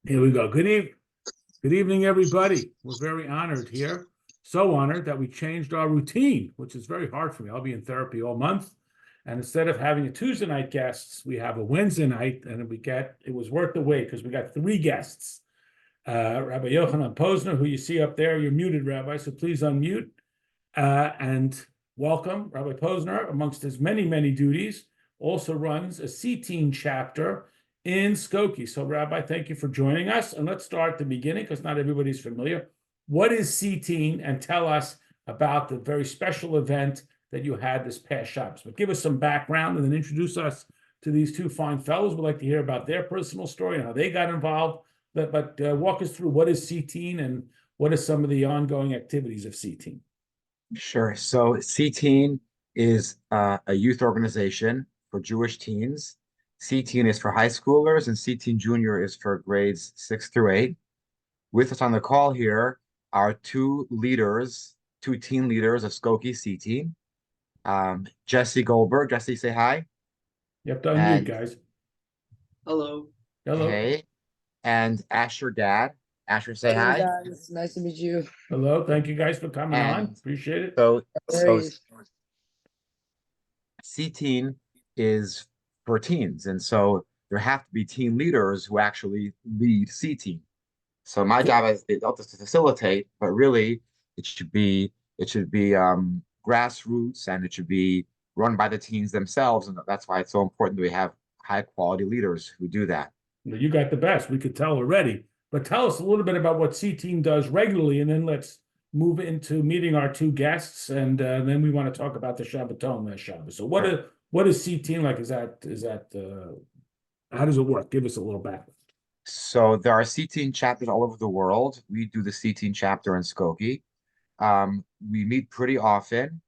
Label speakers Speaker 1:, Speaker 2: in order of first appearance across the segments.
Speaker 1: Here we go. Good evening, everybody. We're very honored here. So honored that we changed our routine, which is very hard for me. I'll be in therapy all month. And instead of having a Tuesday night guests, we have a Wednesday night, and it was worth the wait because we got three guests. Rabbi Yochanan Posner, who you see up there, you're muted, Rabbi, so please unmute. And welcome, Rabbi Posner, amongst his many, many duties, also runs a CTeen chapter in Skokie. So, Rabbi, thank you for joining us. And let's start at the beginning because not everybody's familiar. What is CTeen? And tell us about the very special event that you had this past Shabbos. But give us some background and then introduce us to these two fine fellows. We'd like to hear about their personal story and how they got involved. But walk us through what is CTeen and what are some of the ongoing activities of CTeen?
Speaker 2: Sure. So CTeen is a youth organization for Jewish teens. CTeen is for high schoolers, and CTeen Junior is for grades 6 through 8. With us on the call here are two teen leaders of Skokie CTeen. Jesse Goldberg. Jesse, say hi.
Speaker 1: You have to unmute,
Speaker 2: And
Speaker 1: guys.
Speaker 3: Hello.
Speaker 1: Hello.
Speaker 2: hey. And Asher Dad. Asher, say
Speaker 3: Hey
Speaker 2: hi.
Speaker 3: guys, nice to meet you.
Speaker 1: Hello. Thank you guys for coming on.
Speaker 2: And
Speaker 1: Appreciate it.
Speaker 2: so
Speaker 3: Worries.
Speaker 2: CTeen is for teens, and so there have to be teen leaders who actually lead CTeen. So my job is not just to facilitate, but really it should be grassroots, and it should be run by the teens themselves, and that's why it's so important that we have high quality leaders who do that.
Speaker 1: You got the best. We could tell already. But tell us a little bit about what CTeen does regularly, and then let's move into meeting our two guests, and then we want to talk about the Shabaton last Shabbos. So what is CTeen like? Is that how does it work? Give us a little background.
Speaker 2: So there are CTeen chapters all over the world. We do the CTeen chapter in Skokie. We meet pretty often.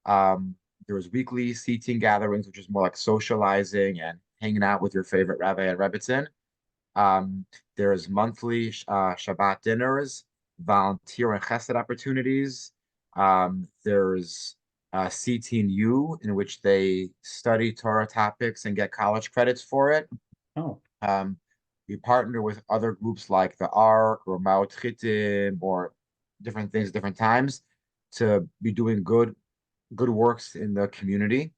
Speaker 2: There's weekly CTeen gatherings, which is more like socializing and hanging out with your favorite rabbi and rebbitzin. There's monthly Shabbat dinners, volunteer and chesed opportunities. There's CTeen U, in which they study Torah topics and get college credits for it.
Speaker 1: Oh,
Speaker 2: We partner with other groups like the Ark or Maot Chitim or different things, different times to be doing good works in the community.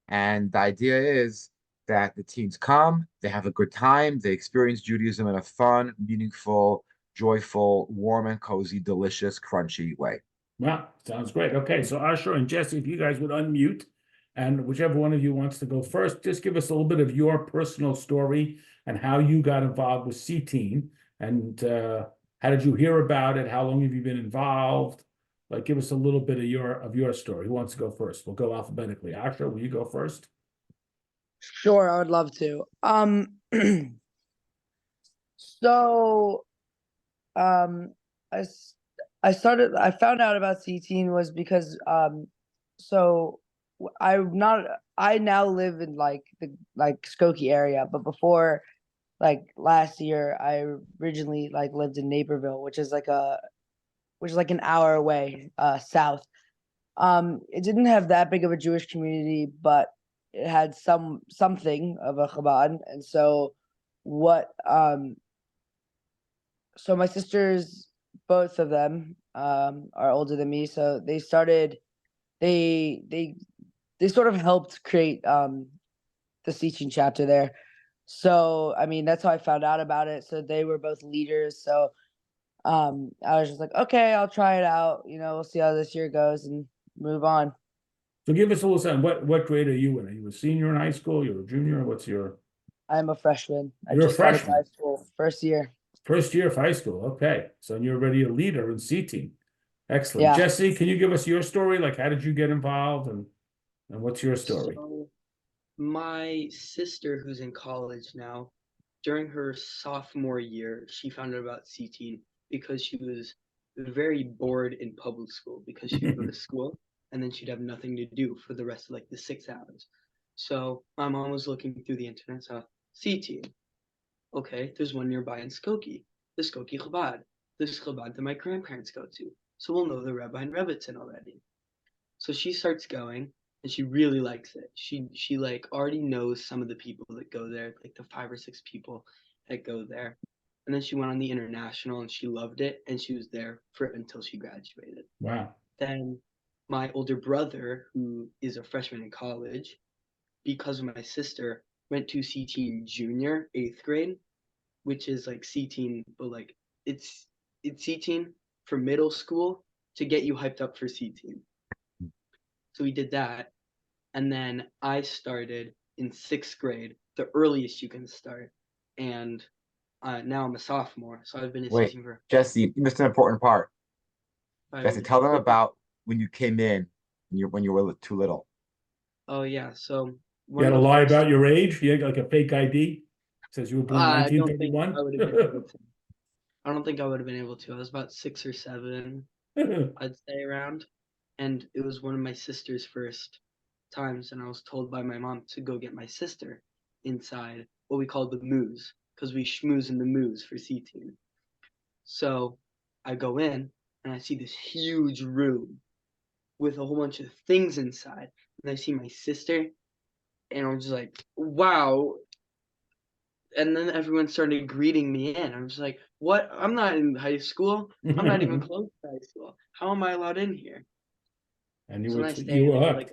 Speaker 2: And the idea is that the teens come, they have a good time, they experience Judaism in a fun, meaningful, joyful, warm and cozy, delicious, crunchy way.
Speaker 1: wow, sounds great. Okay, so Asher and Jesse, if you guys would unmute, and whichever one of you wants to go first, just give us a little bit of your personal story and how you got involved with CTeen, and how did you hear about it? How long have you been involved? Like, give us a little bit of your story. Who wants to go first? We'll go alphabetically. Asher, will you go first?
Speaker 3: Sure, I would love to. So, um, I I found out about CTeen was because so I now live in like the Skokie area, but before like last year, I originally like lived in Naperville, which is like an hour away, south. It didn't have that big of a Jewish community, but it had something of a Chabad, and so what so my sisters, both of them, are older than me, so they sort of helped create the teaching chapter there. So I mean that's how I found out about it. So they were both leaders, so I was just like, okay, I'll try it out. We'll see how this year goes and move on.
Speaker 1: So give us a little sense. What grade are you in? Are you a senior in high school? You're a junior? What's your?
Speaker 3: I'm a freshman. I
Speaker 1: You're a
Speaker 3: just got into high
Speaker 1: freshman.
Speaker 3: school, first year.
Speaker 1: First year of high school. Okay, so you're already a leader in CTeen. Excellent.
Speaker 3: Yeah.
Speaker 1: Jesse, can you give us your story? Like, how did you get involved, and what's your story?
Speaker 4: So my sister, who's in college now, during her sophomore year, she found out about CTeen because she was very bored in public school because she'd go to school and then she'd have nothing to do for the rest of like the 6 hours. So my mom was looking through the internet, saw CTeen. Okay, there's one nearby in Skokie, the Skokie Chabad. This Chabad that my grandparents go to. So we'll know the rabbi and rebbitzin already. So she starts going and she really likes it. She like already knows some of the people that go there, like the 5 or 6 people that go there. and then she went on the international and she loved it, and she was there for until she graduated.
Speaker 1: Wow.
Speaker 4: Then my older brother, who is a freshman in college, because of my sister, went to CTeen Junior, 8th grade, which is like CTeen, but like it's CTeen for middle school to get you hyped up for CTeen. So we did that, and then I started in 6th grade, the earliest you can start, and now I'm a sophomore, so I've been in
Speaker 2: Wait,
Speaker 4: CTeen for
Speaker 2: Jesse, you missed an important part.
Speaker 4: 5
Speaker 2: Jesse,
Speaker 4: years.
Speaker 2: tell them about when you came in when you were too little.
Speaker 4: Oh yeah, so
Speaker 1: You
Speaker 4: one
Speaker 1: had
Speaker 4: of
Speaker 1: to
Speaker 4: the
Speaker 1: lie
Speaker 4: first
Speaker 1: about your age? You had like a fake ID? Says you were born in
Speaker 4: I don't think
Speaker 1: 1931?
Speaker 4: I would have been able to. I don't think I would have been able to. I was about 6 or 7, I'd say, around. And it was one of my sister's first times, and I was told by my mom to go get my sister inside what we called the moos, because we schmooze in the moos for CTeen. So I go in and I see this huge room with a whole bunch of things inside. And I see my sister, and I'm just like, wow. And then everyone started greeting me in. I was like, what? I'm not in high school. I'm not even close to high school. How am I allowed in here?
Speaker 1: And you
Speaker 4: So
Speaker 1: were,
Speaker 4: then I stay
Speaker 1: you
Speaker 4: in
Speaker 1: were
Speaker 4: there,
Speaker 1: hooked.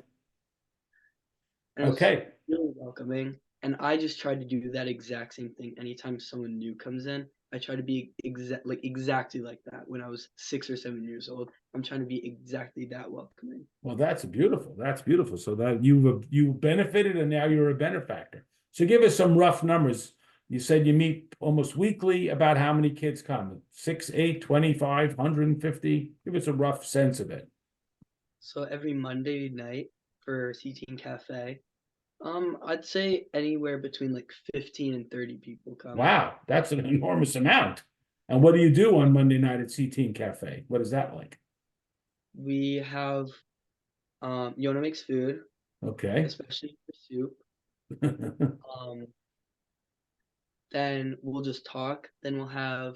Speaker 4: and it was
Speaker 1: Okay.
Speaker 4: really welcoming. And I just tried to do that exact same thing anytime someone new comes in. I try to be exactly like that when I was 6 or 7 years old. I'm trying to be exactly that welcoming.
Speaker 1: Well, that's beautiful. That's beautiful. So that you benefited and now you're a benefactor. So give us some rough numbers. You said you meet almost weekly. About how many kids come? 6, 8, 25, 150? Give us a rough sense of it.
Speaker 4: So every Monday night for CTeen Cafe, I'd say anywhere between like 15 and 30 people come.
Speaker 1: Wow, that's an enormous amount. And what do you do on Monday night at CTeen Cafe? What is that like?
Speaker 4: We have Yona makes food,
Speaker 1: Okay.
Speaker 4: especially for soup. Um, then we'll just talk. Then we'll have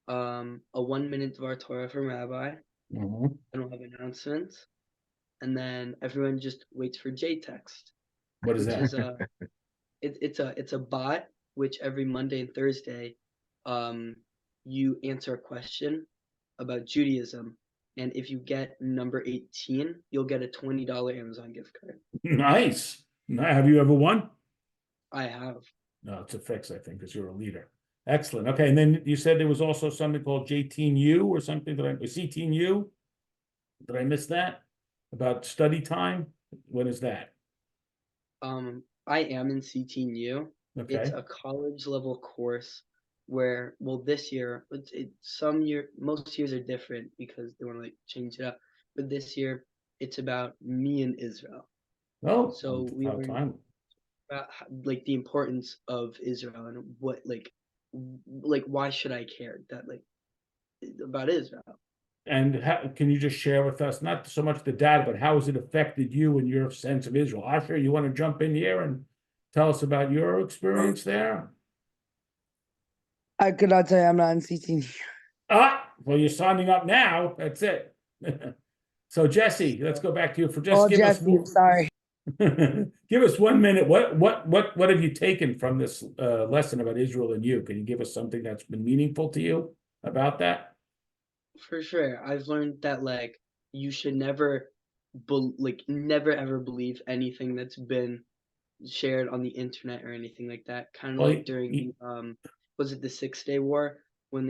Speaker 4: a 1 minute Dvar Torah from Rabbi.
Speaker 1: Mhm.
Speaker 4: Then we'll have announcements, and then everyone just waits for J-Text,
Speaker 1: What is
Speaker 4: which
Speaker 1: that?
Speaker 4: is it's a bot which every Monday and Thursday, you answer a question about Judaism, and if you get number 18, you'll get a $20 Amazon gift card.
Speaker 1: Nice. Have you ever won?
Speaker 4: I have.
Speaker 1: No, it's a fix, I think, because you're a leader. Excellent. Okay, and then you said there was also something called JTeen or something that CTeen. Did I miss that? About study time? What is that?
Speaker 4: I am in CTeen. It's
Speaker 1: Okay.
Speaker 4: a college level course where, well, this year, most years are different because they want to like change it up. But this year, it's about me and Israel.
Speaker 1: Oh,
Speaker 4: So we
Speaker 1: about
Speaker 4: learn
Speaker 1: time.
Speaker 4: about like the importance of Israel and what like why should I care that like about Israel.
Speaker 1: And how, can you just share with us, not so much the data, but how has it affected you and your sense of Israel? Asher, you want to jump in here and tell us about your experience there?
Speaker 3: I could not tell you I'm not in CTeen.
Speaker 1: Well, you're signing up now. That's it. So Jesse, let's go back to you for just
Speaker 3: Oh,
Speaker 1: give us
Speaker 3: Jesse, sorry.
Speaker 1: give us 1 minute. What have you taken from this lesson about Israel and you? Can you give us something that's been meaningful to you about that?
Speaker 4: For sure, I've learned that like you should never never ever believe anything that's been shared on the internet or anything like that. Kind of
Speaker 1: Well,
Speaker 4: like during the was it the 6 Day War when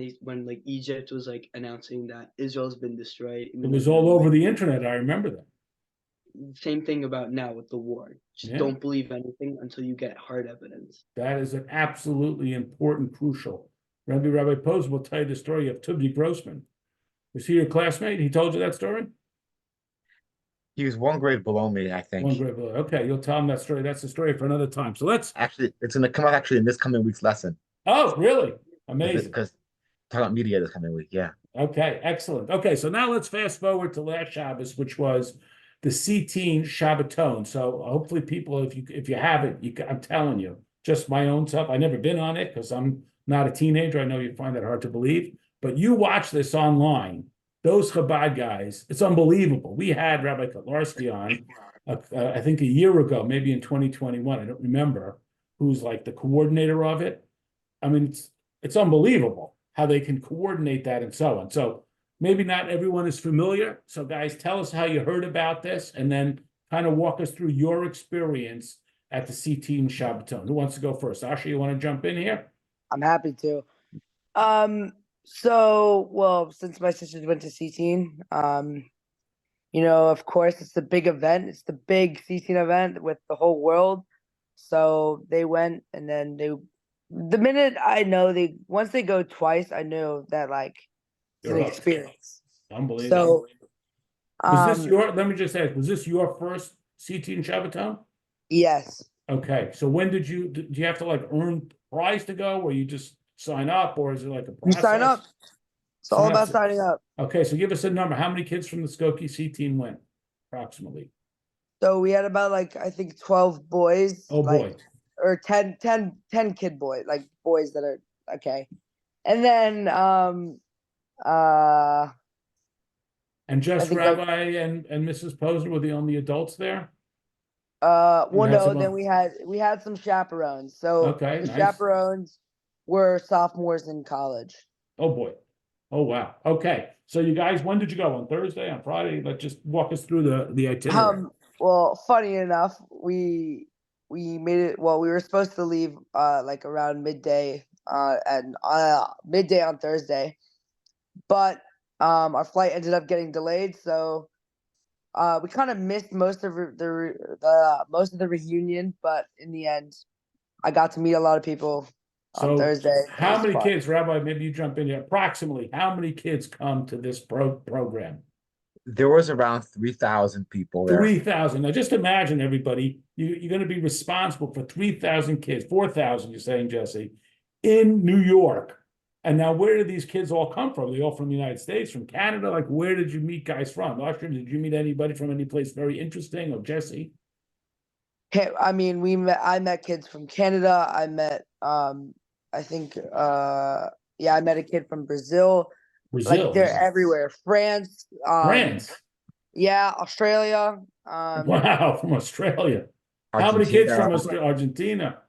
Speaker 4: like Egypt was like announcing that Israel's been destroyed.
Speaker 1: it was all over the internet. I remember that.
Speaker 4: Same thing about now with the war. Just
Speaker 1: Yeah.
Speaker 4: don't believe anything until you get hard evidence.
Speaker 1: That is an absolutely important, crucial. Rabbi Poz will tell you the story of Tuvdi Grossman. Was he your classmate? He told you that story?
Speaker 2: He was 1 grade below me, I think.
Speaker 1: 1 grade below. Okay, you'll tell him that story. That's the story for another time. So let's.
Speaker 2: Actually, it's going to come out actually in this coming week's lesson.
Speaker 1: Oh, really? Amazing.
Speaker 2: Because talk about media this coming week. Yeah.
Speaker 1: Okay, excellent. Okay, so now let's fast forward to last Shabbos, which was the CTeen Shabaton. So hopefully, people, if you have it, I'm telling you, just my own self. I've never been on it because I'm not a teenager. I know you find that hard to believe, but you watch this online. Those Chabad guys, it's unbelievable. We had Rabbi Kotlarski on, I think a year ago, maybe in 2021. I don't remember, who's like the coordinator of it. I mean, it's unbelievable how they can coordinate that and so on. So maybe not everyone is familiar. So guys, tell us how you heard about this and then kind of walk us through your experience at the CTeen Shabaton. Who wants to go first? Asha, you want to jump in here?
Speaker 3: I'm happy to. So, well, since my sisters went to CTeen, you know, of course, it's the big event. It's the big CTeen event with the whole world. So they went, and then the minute I know once they go twice, I knew that like it's
Speaker 1: You're
Speaker 3: an
Speaker 1: hooked.
Speaker 3: experience.
Speaker 1: Unbelievable.
Speaker 3: So,
Speaker 1: Was this let me just ask, was this your first CTeen Shabaton?
Speaker 3: yes.
Speaker 1: Okay, so when do you have to like earn prize to go, or you just sign up, or is it like a
Speaker 3: You
Speaker 1: process?
Speaker 3: sign up. It's all
Speaker 1: Sign up
Speaker 3: about
Speaker 1: to-
Speaker 3: signing up.
Speaker 1: Okay, so give us a number. How many kids from the Skokie CTeen went, approximately?
Speaker 3: So we had about like I think 12 boys,
Speaker 1: Oh,
Speaker 3: like
Speaker 1: boy.
Speaker 3: or 10 kid boys, like boys that are okay. And then
Speaker 1: And just
Speaker 3: think, like-
Speaker 1: Rabbi and Mrs. Poser were the only adults there?
Speaker 3: well
Speaker 1: You had
Speaker 3: no,
Speaker 1: some
Speaker 3: then
Speaker 1: oth-
Speaker 3: we had some chaperones. So
Speaker 1: Okay,
Speaker 3: the
Speaker 1: nice.
Speaker 3: chaperones were sophomores in college.
Speaker 1: Oh, boy. Oh, wow. Okay, so you guys, when did you go? On Thursday, on Friday? Let's just walk us through the itinerary.
Speaker 3: Well, funny enough, we made it, well, we were supposed to leave like around midday and midday on Thursday. But our flight ended up getting delayed, so we kind of missed most of the reunion. But in the end, I got to meet a lot of people on
Speaker 1: So
Speaker 3: Thursday. It
Speaker 1: how
Speaker 3: was
Speaker 1: many
Speaker 3: fun.
Speaker 1: kids, Rabbi, maybe you jump in here, approximately, how many kids come to this program?
Speaker 2: There was around 3,000 people there.
Speaker 1: 3,000. Now just imagine, everybody, you're going to be responsible for 3,000 kids, 4,000, you're saying, Jesse, in New York. And now where did these kids all come from? They all from the United States, from Canada? Like, where did you meet guys from? Usher, did you meet anybody from any place very interesting, or Jesse?
Speaker 3: I mean, I met kids from Canada. I met I think yeah, I met a kid from Brazil.
Speaker 1: Brazil,
Speaker 3: Like they're everywhere. France,
Speaker 1: France.
Speaker 3: yeah, Australia.
Speaker 1: Wow, from Australia. How many kids from Argentina?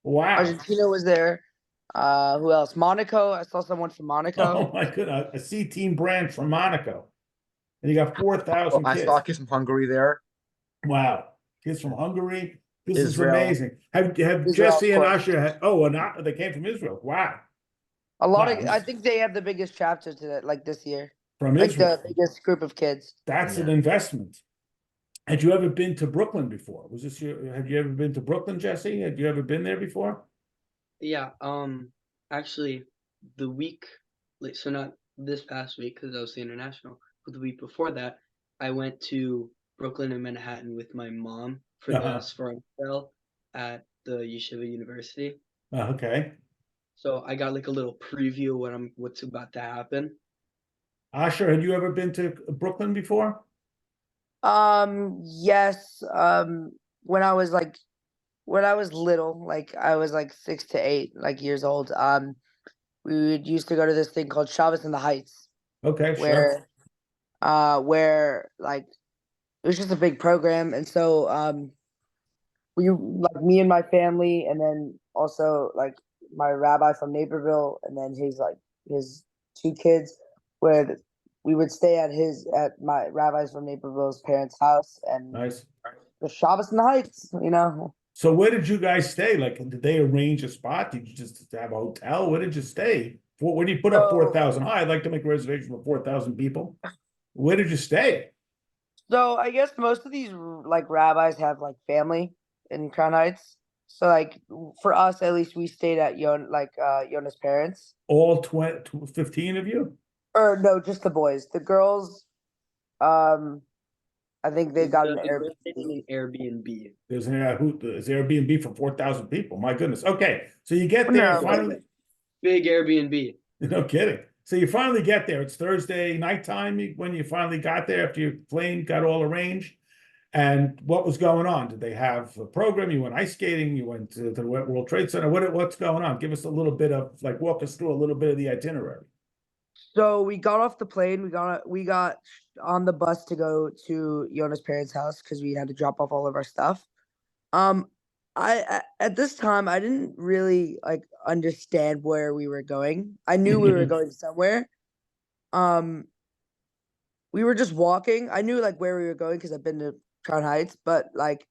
Speaker 1: Wow.
Speaker 3: Argentina was there. Who else? Monaco. I saw someone from Monaco.
Speaker 1: Oh my goodness, a CTeen branch from Monaco. And you got 4,000
Speaker 2: I
Speaker 1: kids.
Speaker 2: saw kids from Hungary there.
Speaker 1: Wow. Kids from Hungary. This
Speaker 2: Israel.
Speaker 1: is amazing. Have
Speaker 3: Israel,
Speaker 1: Jesse
Speaker 3: of
Speaker 1: and
Speaker 3: course.
Speaker 1: Usher and they came from Israel. Wow.
Speaker 3: A lot
Speaker 1: Wow.
Speaker 3: of, I think they have the biggest chapter to that, like this year.
Speaker 1: From
Speaker 3: Like
Speaker 1: Israel.
Speaker 3: the biggest group of kids.
Speaker 1: That's an
Speaker 2: Yeah.
Speaker 1: investment. Had you ever been to Brooklyn before? Have you ever been to Brooklyn, Jesse? Had you ever been there before?
Speaker 4: Yeah, actually, the week, like, so not this past week because I was the international, but the week before that, I went to Brooklyn and Manhattan with my mom for the Sfarim Sale at the Yeshiva University.
Speaker 1: Okay.
Speaker 4: So I got like a little preview of what's about to happen.
Speaker 1: Asher, had you ever been to Brooklyn before?
Speaker 3: Yes. When I was little, like I was like 6 to 8 like years old. We used to go to this thing called Shabbos in the Heights,
Speaker 1: Okay, sure.
Speaker 3: where like it was just a big program, and so we, like, me and my family, and then also like my rabbi from Naperville, and then his 2 kids, where we would stay at my rabbi's from Naperville's parents' house, and
Speaker 1: Nice.
Speaker 3: the Shabbos in the Heights, you know.
Speaker 1: So where did you guys stay? Like, did they arrange a spot? Did you just have a hotel? Where did you stay? Where do you put up
Speaker 3: So-
Speaker 1: 4,000? Hi, I'd like to make a reservation for 4,000 people. Where did you stay?
Speaker 3: So I guess most of these like rabbis have like family in Crown Heights. So like for us at least, we stayed at Yona's parents.
Speaker 1: All 15 of you?
Speaker 3: Or no, just the boys. The girls, I think they got an
Speaker 4: The girls stayed in
Speaker 3: Airbnb.
Speaker 4: an Airbnb.
Speaker 1: There's Airbnb for 4,000 people. My goodness. Okay, so you get there
Speaker 3: No,
Speaker 1: finally.
Speaker 4: Big Airbnb.
Speaker 1: No kidding. So you finally get there. It's Thursday nighttime when you finally got there after your plane got all arranged. And what was going on? Did they have a program? You went ice skating? You went to the World Trade Center? What's going on? Give us a little bit of, like, walk us through a little bit of the itinerary.
Speaker 3: So we got off the plane. We got on the bus to go to Yona's parents' house because we had to drop off all of our stuff. Um, At this time I didn't really like understand where we were going. I knew we were going somewhere. Um, we were just walking. I knew like where we were going because I've been to Crown Heights, but like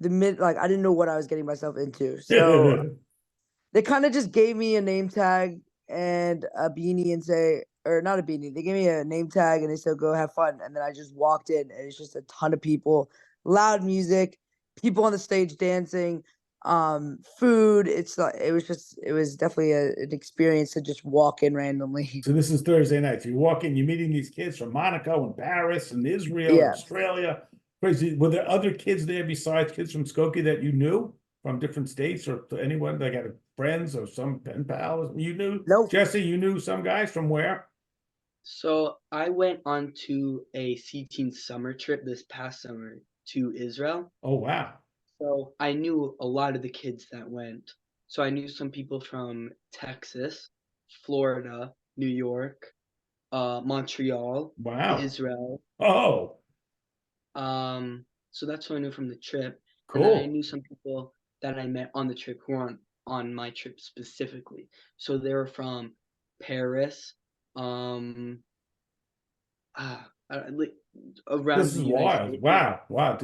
Speaker 3: I didn't know what I was getting myself into. So they kind of just gave me a name tag and a beanie and say, or not a beanie, they gave me a name tag and they said, go have fun. And then I just walked in and it's just a ton of people, loud music, people on the stage dancing, food. It was definitely an experience to just walk in randomly.
Speaker 1: So this is Thursday night. So you walk in, you're meeting these kids from Monaco and Paris and Israel and
Speaker 3: Yeah.
Speaker 1: Australia. Crazy. Were there other kids there besides kids from Skokie that you knew from different states or anyone that got friends or some pen pals you knew?
Speaker 3: Nope.
Speaker 1: Jesse, you knew some guys from where?
Speaker 4: So I went on to a CTeen summer trip this past summer to Israel.
Speaker 1: Oh, wow.
Speaker 4: So I knew a lot of the kids that went. So I knew some people from Texas, Florida, New York, Montreal,
Speaker 1: Wow.
Speaker 4: Israel.
Speaker 1: Oh,
Speaker 4: So that's what I knew from the trip.
Speaker 1: cool.
Speaker 4: And then I knew some people that I met on the trip who were on my trip specifically. So they were from Paris, like around
Speaker 1: This
Speaker 4: the
Speaker 1: is
Speaker 4: United
Speaker 1: wild.
Speaker 4: States.
Speaker 1: Wow. Wow.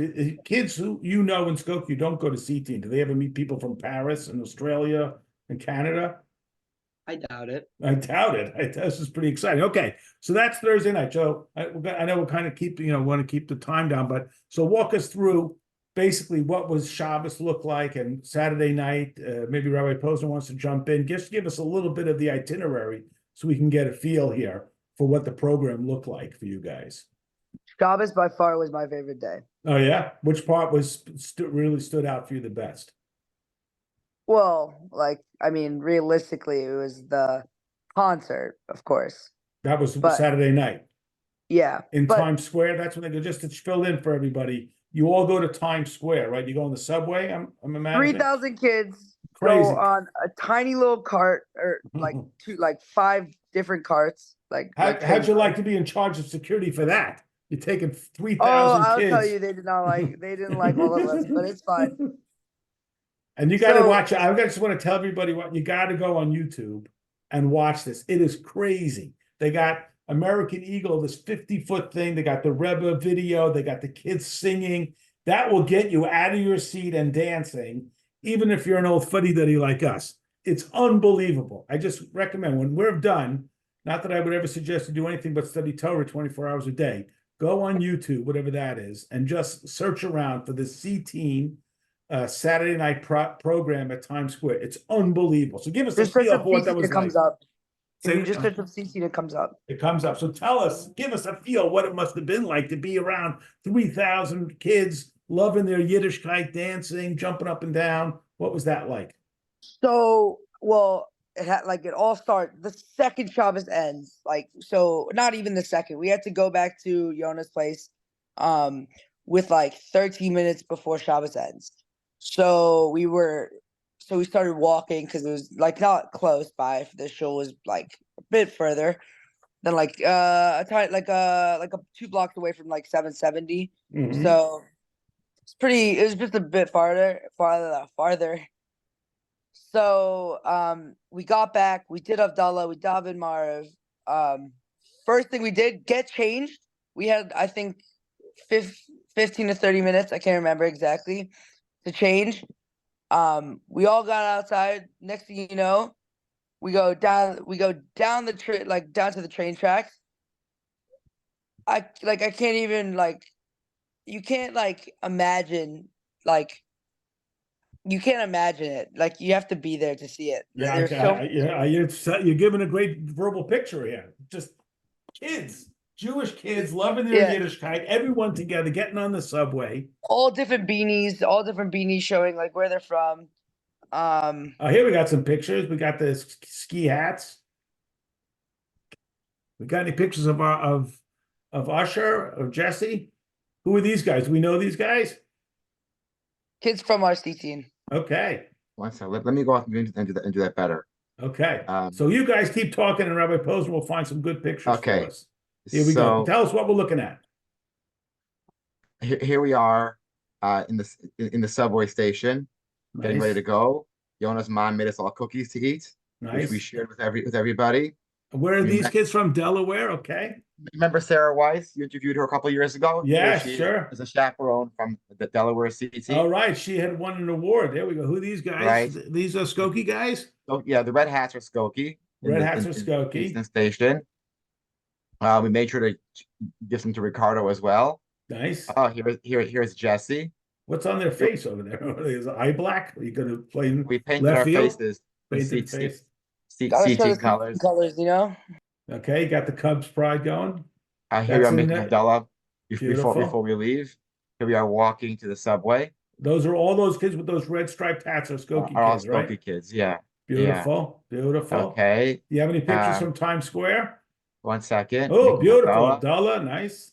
Speaker 1: Kids who you know in Skokie don't go to CTeen. Do they ever meet people from Paris and Australia and Canada?
Speaker 4: I doubt it.
Speaker 1: I doubt it. This is pretty exciting. Okay, so that's Thursday night. So I know we're kind of want to keep the time down, but so walk us through basically what was Shabbos look like and Saturday night. Maybe Rabbi Posner wants to jump in. Just give us a little bit of the itinerary so we can get a feel here for what the program looked like for you guys.
Speaker 3: Shabbos by far was my favorite day.
Speaker 1: Oh yeah, which part was really stood out for you the best?
Speaker 3: Well, like, I mean, realistically, it was the concert, of course.
Speaker 1: That was
Speaker 3: But
Speaker 1: Saturday night.
Speaker 3: yeah,
Speaker 1: In
Speaker 3: but
Speaker 1: Times Square. That's when they go. Just to fill in for everybody, you all go to Times Square, right? You go on the subway. I'm imagining
Speaker 3: 3,000 kids
Speaker 1: crazy.
Speaker 3: go on a tiny little cart, or like five different carts.
Speaker 1: How'd you like to be in charge of security for that? You're taking 3,000
Speaker 3: Oh, I'll
Speaker 1: kids.
Speaker 3: tell you, they didn't like all of us, but it's fine.
Speaker 1: And you got to
Speaker 3: So-
Speaker 1: watch. I just want to tell everybody what you got to go on YouTube and watch this. It is crazy. They got American Eagle, this 50-foot thing. They got the Rebbe video. They got the kids singing. That will get you out of your seat and dancing, even if you're an old fuddy-duddy like us. It's unbelievable. I just recommend when we're done, not that I would ever suggest to do anything but study Torah 24 hours a day. Go on YouTube, whatever that is, and just search around for the CTeen Saturday night program at Times Square. It's unbelievable. So give us a
Speaker 3: Just search
Speaker 1: feel
Speaker 3: up
Speaker 1: for what that
Speaker 3: CTeen,
Speaker 1: was
Speaker 3: it comes
Speaker 1: like.
Speaker 3: up. If
Speaker 1: Say-
Speaker 3: you just search up CTeen, it comes up.
Speaker 1: It comes up. So tell us, give us a feel what it must have been like to be around 3,000 kids loving their Yiddishkeit, dancing, jumping up and down. What was that like?
Speaker 3: So, well, it all started the second Shabbos ends. So not even the second. We had to go back to Yona's place, with like 13 minutes before Shabbos ends. So we started walking because it was like not close by. The show was like a bit further than like a 2 blocks away from like 770.
Speaker 1: Mhm.
Speaker 3: So it was just a bit farther. So we got back, we did Havdalah, we davened Maariv. First thing we did, get changed. We had, I think, 15 to 30 minutes, I can't remember exactly, to change. We all got outside. Next thing you know, we go down the train, like down to the train tracks. I can't even you can't imagine you can't imagine it. Like you have to be there to see it.
Speaker 1: Yeah,
Speaker 3: There's
Speaker 1: you're giving a great verbal picture here. Just kids, Jewish kids loving their Yiddishkeit, everyone together, getting on the subway.
Speaker 3: all different beanies showing like where they're from.
Speaker 1: Here we got some pictures. We got the ski hats. We got any pictures of Usher, of Jesse? Who are these guys? Do we know these guys?
Speaker 3: Kids from our CTeen.
Speaker 1: Okay.
Speaker 2: One second. Let me go off and do that better.
Speaker 1: Okay.
Speaker 2: Um,
Speaker 1: So you guys keep talking, and Rabbi Posner will find some good pictures for
Speaker 2: Okay.
Speaker 1: us. Here we go.
Speaker 2: So
Speaker 1: Tell us what we're looking at.
Speaker 2: here we are in the subway station. getting ready
Speaker 1: Nice.
Speaker 2: to go. Yona's mom made us all cookies to eat, which we
Speaker 1: Nice.
Speaker 2: shared with everybody.
Speaker 1: Where are
Speaker 2: We
Speaker 1: these
Speaker 2: met-
Speaker 1: kids from? Delaware? Okay.
Speaker 2: Remember Sarah Weiss? You interviewed her a couple of years ago.
Speaker 1: Yes,
Speaker 2: She
Speaker 1: sure.
Speaker 2: is a chaperone from the Delaware
Speaker 1: All
Speaker 2: CTeen,
Speaker 1: right. She had won an award. There we go. Who are these guys?
Speaker 2: right?
Speaker 1: These are Skokie guys?
Speaker 2: So yeah, the red hats are Skokie
Speaker 1: Red hats are
Speaker 2: in
Speaker 1: Skokie.
Speaker 2: Kingston Station. We made sure to give some to Ricardo as well.
Speaker 1: Nice.
Speaker 2: Oh, here's Jesse.
Speaker 1: What's on their face over there? Is eye black? Are you going to play in
Speaker 2: We painted
Speaker 1: left
Speaker 2: our
Speaker 1: field?
Speaker 2: faces in
Speaker 1: Painted face.
Speaker 3: Gotta show the
Speaker 2: CTeen colors.
Speaker 3: colors, you know?
Speaker 1: Okay. Got the Cubs pride going.
Speaker 2: Here we
Speaker 1: That's
Speaker 2: are
Speaker 1: in
Speaker 2: making
Speaker 1: there.
Speaker 2: Abdullah
Speaker 1: Beautiful.
Speaker 2: before we leave. Here we are walking to the subway.
Speaker 1: Those are all those kids with those red striped hats are Skokie
Speaker 2: Are all
Speaker 1: kids, right?
Speaker 2: Skokie kids. Yeah.
Speaker 1: Beautiful. Beautiful.
Speaker 2: Okay.
Speaker 1: Do you have any pictures
Speaker 2: Uh,
Speaker 1: from Times Square?
Speaker 2: 1 second.
Speaker 1: Oh,
Speaker 2: Making
Speaker 1: beautiful.
Speaker 2: Abdullah,
Speaker 1: Abdullah. Nice.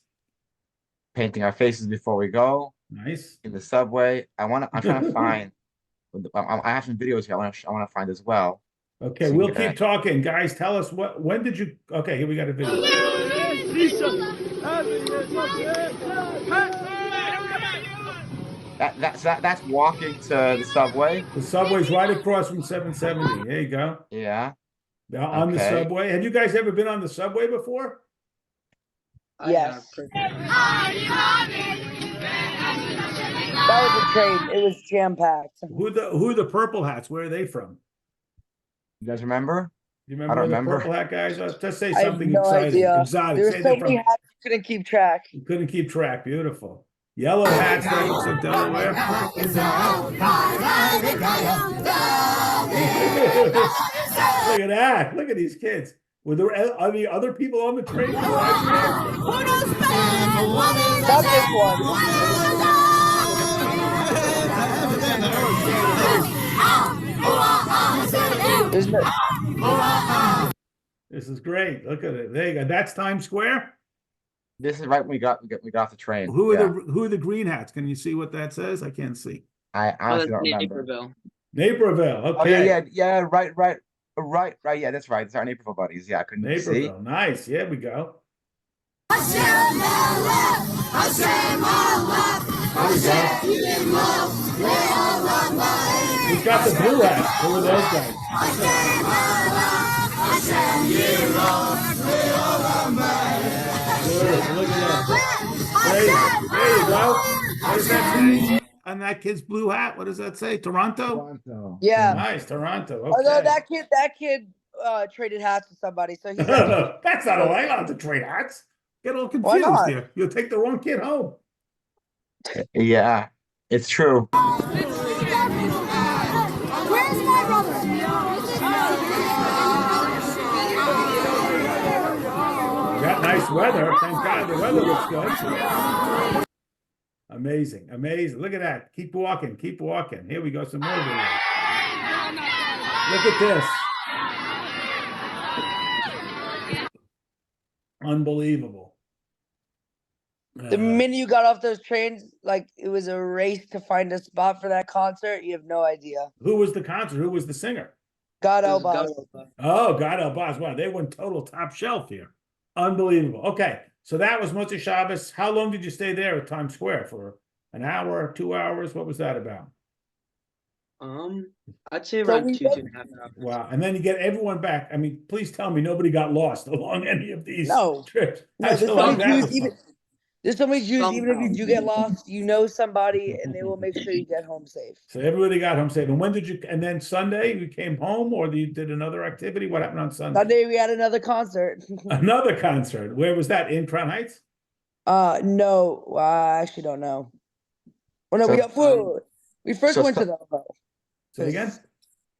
Speaker 2: painting our faces before we go
Speaker 1: Nice.
Speaker 2: in the subway. I'm trying to find. I have some videos here. I want to find as well.
Speaker 1: Okay,
Speaker 2: So
Speaker 1: we'll
Speaker 2: you
Speaker 1: keep talking. Guys, tell us when did you, okay, here we got a video.
Speaker 2: That's walking to the subway.
Speaker 1: The subway's right across from 770. There you go.
Speaker 2: Yeah.
Speaker 1: Now on the
Speaker 2: Okay.
Speaker 1: subway. Have you guys ever been on the subway before?
Speaker 3: Yes.
Speaker 4: Have
Speaker 3: That was a train. It was jam-packed.
Speaker 1: Who are the purple hats? Where are they from?
Speaker 2: You guys remember?
Speaker 1: Do you
Speaker 2: I
Speaker 1: remember
Speaker 2: don't
Speaker 1: who the
Speaker 2: remember.
Speaker 1: purple hat guys are? Just say
Speaker 3: I have
Speaker 1: something
Speaker 3: no
Speaker 1: exciting.
Speaker 3: idea.
Speaker 1: Exotic.
Speaker 3: There were
Speaker 1: Say
Speaker 3: so
Speaker 1: they're
Speaker 3: many
Speaker 1: from,
Speaker 3: hats, you couldn't keep track.
Speaker 1: you couldn't keep track. Beautiful. Yellow hats, that looks like Delaware. Look at that. Look at these kids. Were there any other people on the train?
Speaker 3: Not this one. There's no,
Speaker 1: This is great. Look at it. There you go. That's Times Square.
Speaker 2: This is right when we got off the train.
Speaker 1: Who are
Speaker 2: Yeah.
Speaker 1: who are the green hats? Can you see what that says? I can't see.
Speaker 2: I honestly don't remember.
Speaker 4: Naperville.
Speaker 1: Naperville.
Speaker 2: Oh
Speaker 1: Okay.
Speaker 2: yeah. Right. Yeah, that's right. It's our Naperville buddies. Yeah, I couldn't see.
Speaker 1: Naperville. Nice. Yeah, we go. There we go. We've got the blue hats. Who are those guys? Beautiful. Look at that. There you go. What does that say on that kid's blue hat? What does that say? Toronto?
Speaker 2: Toronto.
Speaker 3: yeah.
Speaker 1: Nice, Toronto.
Speaker 3: Although
Speaker 1: Okay.
Speaker 3: that kid traded hats with somebody, so he's actually
Speaker 1: That's not allowed to trade hats. Get all
Speaker 3: Why
Speaker 1: confused
Speaker 3: not?
Speaker 1: here. You'll take the wrong kid home.
Speaker 2: Yeah, it's true.
Speaker 5: Where's my brother?
Speaker 1: Got nice weather. Thank God the weather looks good. Amazing, amazing. Look at that. Keep walking, keep walking. Here we go. Some more video. Look at this. Unbelievable.
Speaker 3: the minute you got off those trains, like it was a race to find a spot for that concert. You have no idea.
Speaker 1: Who was the concert? Who was the singer?
Speaker 3: God
Speaker 4: It was
Speaker 3: Elbow.
Speaker 4: Gus.
Speaker 1: Oh, God, Elbaz. Wow, they went total top shelf here. Unbelievable. Okay, so that was Motzei Shabbos. How long did you stay there at Times Square? For an hour, 2 hours? What was that about?
Speaker 4: I'd say
Speaker 3: So
Speaker 4: around
Speaker 3: we
Speaker 4: 2.5 hours.
Speaker 1: Wow. And then you get everyone back. I mean, please tell me nobody got lost along any of these
Speaker 3: No.
Speaker 1: trips.
Speaker 3: No,
Speaker 1: How'd
Speaker 3: there's
Speaker 1: you
Speaker 3: so
Speaker 1: like
Speaker 3: many
Speaker 1: that?
Speaker 3: Jews. There's so many Jews. Even if
Speaker 4: Somehow.
Speaker 3: you do get lost, you know somebody, and they will make sure you get home safe.
Speaker 1: So everybody got home safe. And when did you, and then Sunday you came home or you did another activity? What happened on Sunday?
Speaker 3: Sunday we had another concert.
Speaker 1: Another concert. Where was that? In Crown Heights?
Speaker 3: No, I actually don't know. Oh no, we first
Speaker 2: so
Speaker 3: went to
Speaker 2: so-
Speaker 3: the Ohel.
Speaker 1: Say again?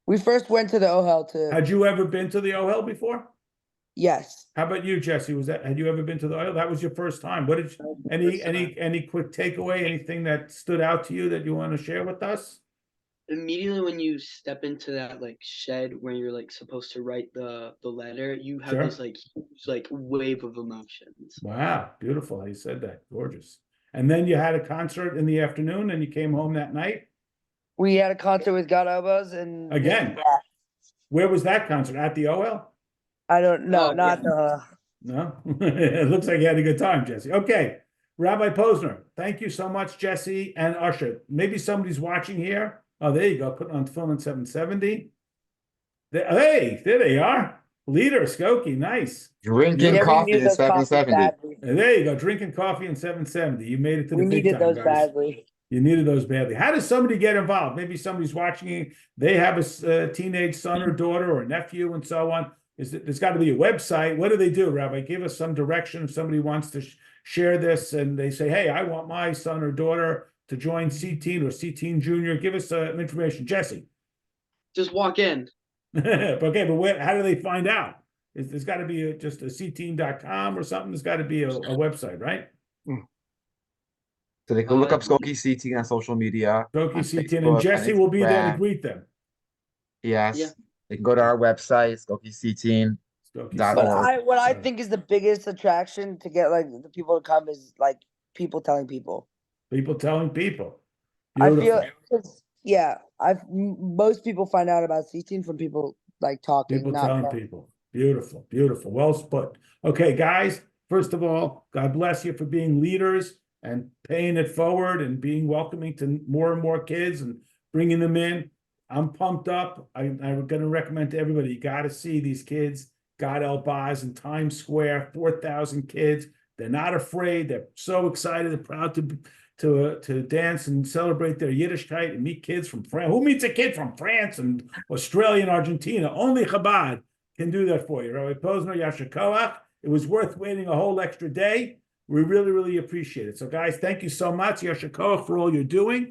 Speaker 3: We first went to the Ohel to
Speaker 1: Had you ever been to the OL before?
Speaker 3: yes.
Speaker 1: How about you, Jesse? Had you ever been to the OL? That was your first time. What did you, any quick takeaway, anything that stood out to you that you want to share with us?
Speaker 4: Immediately when you step into that like shed where you're like supposed to write the letter, you have
Speaker 1: Sure.
Speaker 4: this like huge like wave of emotions.
Speaker 1: Wow, beautiful how you said that. Gorgeous. And then you had a concert in the afternoon and you came home that night?
Speaker 3: We had a concert with God Elbows and
Speaker 1: Again? Where was that concert? At the OL?
Speaker 3: I don't know,
Speaker 4: Oh,
Speaker 3: not
Speaker 4: yeah.
Speaker 1: No? It looks like you had a good time, Jesse. Okay. Rabbi Posner, thank you so much, Jesse and Usher. Maybe somebody's watching here Oh, there you go. Put on film in 770. Hey, there they are. Leader, Skokie, nice.
Speaker 2: Drinking
Speaker 3: Yeah, we
Speaker 2: coffee
Speaker 3: need
Speaker 2: is
Speaker 3: those coffees
Speaker 2: 770.
Speaker 3: badly.
Speaker 1: And there you go. Drinking coffee in 770. You made it to
Speaker 3: We
Speaker 1: the big
Speaker 3: needed
Speaker 1: time,
Speaker 3: those
Speaker 1: guys.
Speaker 3: badly.
Speaker 1: You needed those badly. How does somebody get involved? Maybe somebody's watching. They have a teenage son or daughter or nephew and so on. There's got to be a website. What do they do, Rabbi? Give us some direction if somebody wants to share this and they say, hey, I want my son or daughter to join CTeen or CTeen Junior. Give us some information. Jesse.
Speaker 4: Just walk in.
Speaker 1: Okay, but how do they find out? There's got to be just a CTeen.com or something. There's got to be a website, right?
Speaker 2: So they can look up Skokie CTeen on social media.
Speaker 1: Skokie
Speaker 2: on
Speaker 1: CTeen, and
Speaker 2: Facebook,
Speaker 1: Jesse
Speaker 2: on
Speaker 1: will be there to
Speaker 2: Instagram.
Speaker 1: greet them.
Speaker 2: Yes.
Speaker 4: Yeah.
Speaker 2: They can go to our website, skokiecteen.org.
Speaker 1: Skokie
Speaker 3: But
Speaker 1: CTeen.
Speaker 3: what I think is the biggest attraction to get like the people to come is like people telling people.
Speaker 1: People telling people.
Speaker 3: I
Speaker 1: Beautiful.
Speaker 3: feel, yeah, most people find out about CTeen from people like talking,
Speaker 1: People
Speaker 3: not
Speaker 1: telling people. Beautiful, beautiful. Well put. Okay, guys, first of all, God bless you for being leaders and paying it forward and being welcoming to more and more kids and bringing them in. I'm pumped up. I'm going to recommend to everybody, you got to see these kids, God El Baz in Times Square, 4,000 kids. They're not afraid. They're so excited and proud to dance and celebrate their Yiddishkeit and meet kids from France. Who meets a kid from France and Australia and Argentina? Only Chabad can do that for you. Rabbi Posner, Yasher Koach. It was worth waiting a whole extra day. We really, really appreciate it. So, guys, thank you so much, Yasher Koach, for all you're doing.